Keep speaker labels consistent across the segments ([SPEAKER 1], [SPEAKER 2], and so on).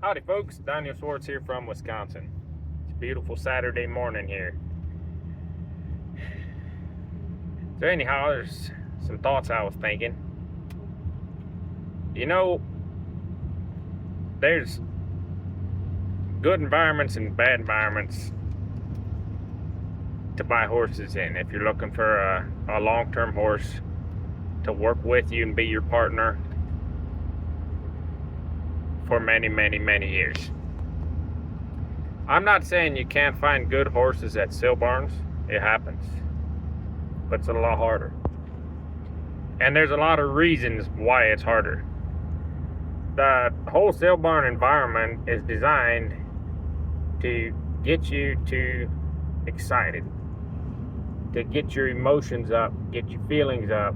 [SPEAKER 1] Howdy folks, Daniel Swartz here from Wisconsin. It's a beautiful Saturday morning here. So anyhow, there's some thoughts I was thinking. You know, there's good environments and bad environments to buy horses in. If you're looking for a long-term horse to work with you and be your partner for many years. I'm not saying you can't find good horses at sale barns. It happens, but it's a lot harder. And there's a lot of reasons why it's harder. The whole sale barn environment is designed to get you to excited, to get your emotions up, get your feelings up,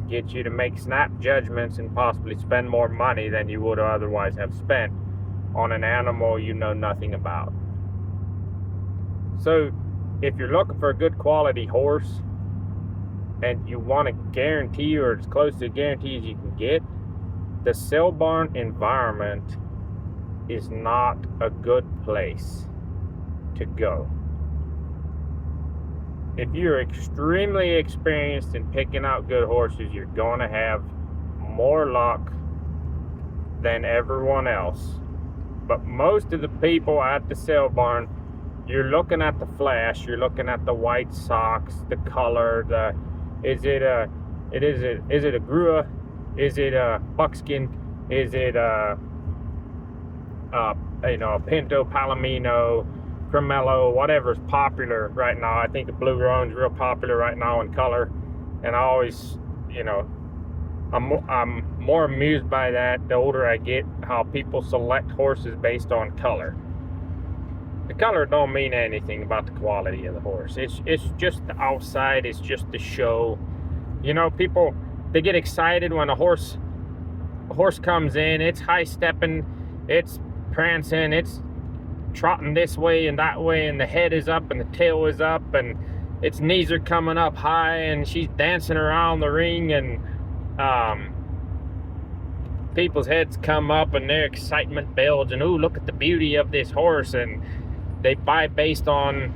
[SPEAKER 1] get you to make snap judgments and possibly spend more money than you would otherwise have spent on an animal you know nothing about. So if you're looking for a good quality horse and you want to guarantee, or as close to a guarantee as you can get, the sale barn environment is not a good place to go. If you're extremely experienced in picking out good horses, you're going to have more luck than everyone else. But most of the people at the sale barn, you're looking at the flash, you're looking at the white socks, the color, is it a Grua? Is it a buckskin? Is it a Pinto, Palomino, Cremello, whatever's popular right now. I think the Blue Roan's real popular right now in color, and I always, I'm more amused by that the older I get, how people select horses based on color. The color don't mean anything about the quality of the horse. It's just the outside, it's just the show. People, they get excited when a horse comes in. It's high stepping, it's prancing, it's trotting this way and that way, and the head is up and the tail is up and its knees are coming up high, and she's dancing around the ring, and people's heads come up and their excitement builds, and ooh, look at the beauty of this horse, and they buy based on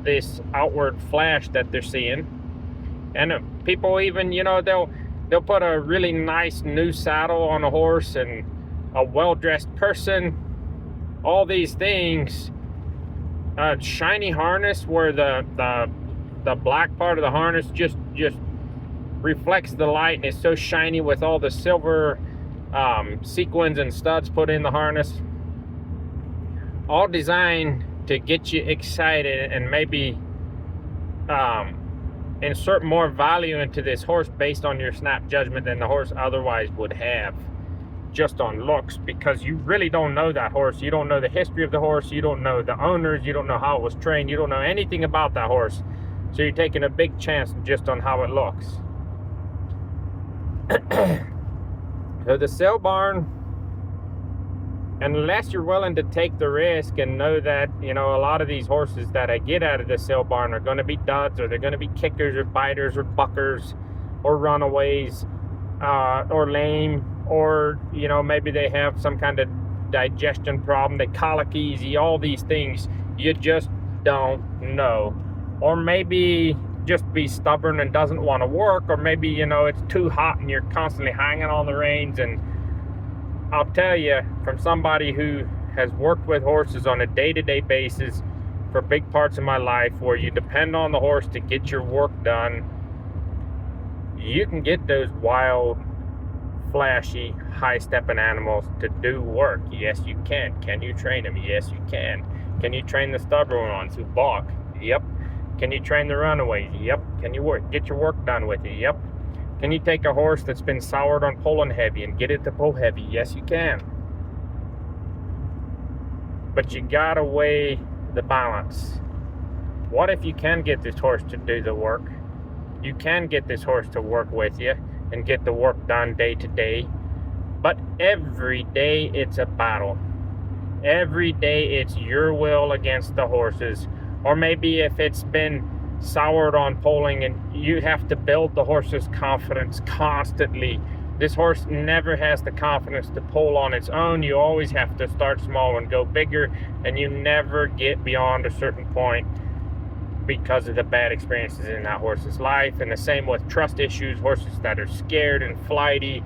[SPEAKER 1] this outward flash that they're seeing. And people even, they'll put a really nice new saddle on a horse and a well-dressed person, all these things, shiny harness where the black part of the harness just reflects the light and is so shiny with all the silver sequins and studs put in the harness, all designed to get you excited and maybe insert more value into this horse based on your snap judgment than the horse otherwise would have, just on looks, because you really don't know that horse. You don't know the history of the horse, you don't know the owners, you don't know how it was trained, you don't know anything about that horse, so you're taking a big chance just on how it looks. So the sale barn, unless you're willing to take the risk and know that a lot of these horses that I get out of the sale barn are going to be duds, or they're going to be kickers or biters or buckers or runaways, or lame, or maybe they have some kind of digestion problem, they colic easy, all these things you just don't know. Or maybe just be stubborn and doesn't want to work, or maybe it's too hot and you're constantly hanging on the reins. And I'll tell you, from somebody who has worked with horses on a day-to-day basis for big parts of my life, where you depend on the horse to get your work done, you can get those wild, flashy, high-stepping animals to do work. Yes, you can. Can you train them? Yes, you can. Can you train the stubborn ones who balk? Yep. Can you train the runaways? Yep. Can you get your work done with it? Yep. Can you take a horse that's been soured on pulling heavy and get it to pull heavy? Yes, you can. But you gotta weigh the balance. What if you can get this horse to do the work? You can get this horse to work with you and get the work done day to day, but every day it's a battle. Every day it's your will against the horses. Or maybe if it's been soured on polling and you have to build the horse's confidence constantly This horse never has the confidence to pull on its own. You always have to start small and go bigger, and you never get beyond a certain point because of the bad experiences in that horse's life. And the same with trust issues, horses that are scared and flighty.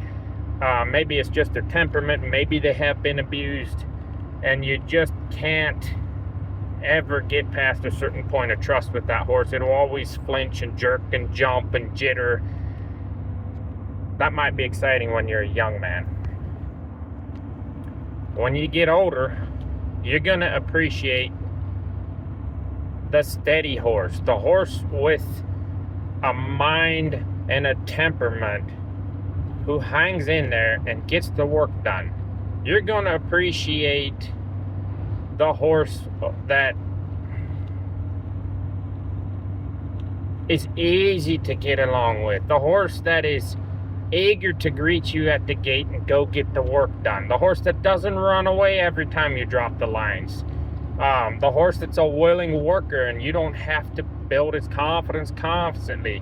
[SPEAKER 1] Maybe it's just their temperament, maybe they have been abused, and you just can't ever get past a certain point of trust with that horse. It'll always flinch and jerk and jump and jitter. That might be exciting when you're a young man. When you get older, you're gonna appreciate the steady horse, the horse with a mind and a temperament who hangs in there and gets the work done. You're gonna appreciate the horse that is easy to get along with, the horse that is eager to greet you at the gate and go get the work done, the horse that doesn't run away every time you drop the lines, the horse that's a willing worker and you don't have to build his confidence constantly,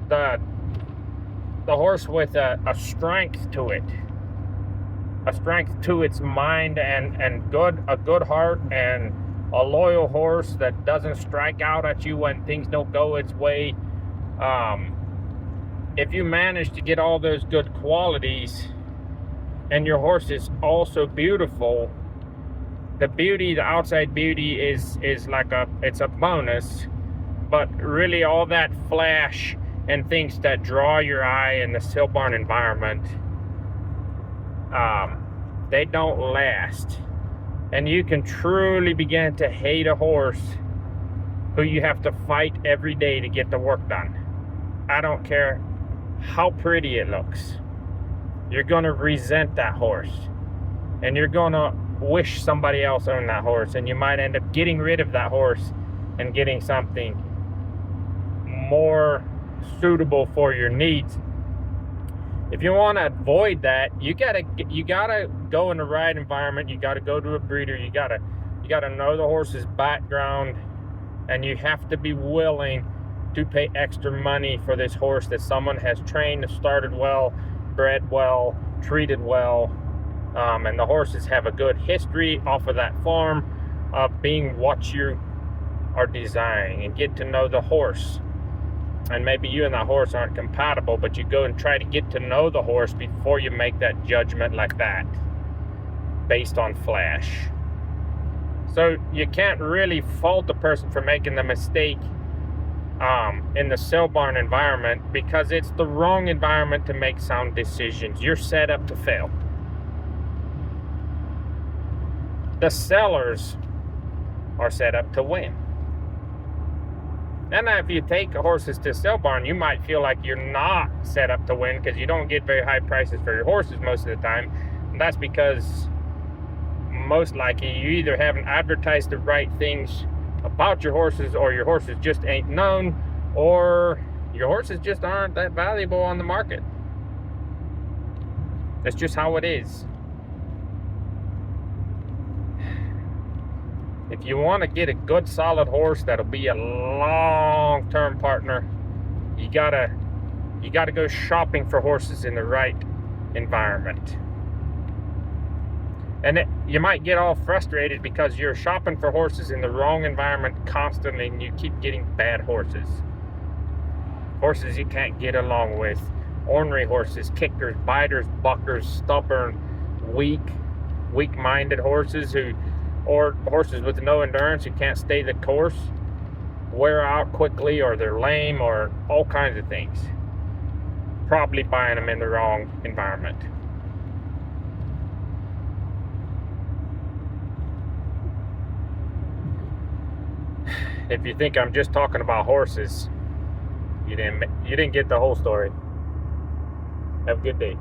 [SPEAKER 1] the horse with a strength to it, a strength to its mind and a good heart, and a loyal horse that doesn't strike out at you when things don't go its way. If you manage to get all those good qualities and your horse is also beautiful, the outside beauty is like it's a bonus, but really all that flash and things that draw your eye in the sale barn environment, they don't last. And you can truly begin to hate a horse who you have to fight every day to get the work done. I don't care how pretty it looks. You're gonna resent that horse, and you're gonna wish somebody else owned that horse, and you might end up getting rid of that horse and getting something more suitable for your needs. If you want to avoid that, you gotta go in the right environment. You gotta go to a breeder. You gotta know the horse's background, and you have to be willing to pay extra money for this horse that someone has trained, started well, bred well, treated well, and the horses have a good history off of that farm of being what you are designing, and get to know the horse. And maybe you and that horse aren't compatible, but you go and try to get to know the horse before you make that judgment like that based on flash. So you can't really fault the person for making the mistake in the sale barn environment, because it's the wrong environment to make sound decisions. You're set up to fail. The sellers are set up to win. And if you take horses to sale barn, you might feel like you're not set up to win because you don't get very high prices for your horses most of the time. And that's because most likely you either haven't advertised the right things about your horses, or your horses just ain't known, or your horses just aren't that valuable on the market. That's just how it is. If you want to get a good solid horse that'll be a long-term partner, you gotta go shopping for horses in the right environment. And you might get all frustrated because you're shopping for horses in the wrong environment constantly, and you keep getting bad horses. Horses you can't get along with. Ornery horses, kickers, biters, buckers, stubborn, weak-minded horses or horses with no endurance who can't stay the course, wear out quickly, or they're lame, or all kinds of things. Probably buying them in the wrong environment. If you think I'm just talking about horses, you didn't get the whole story. Have a good day.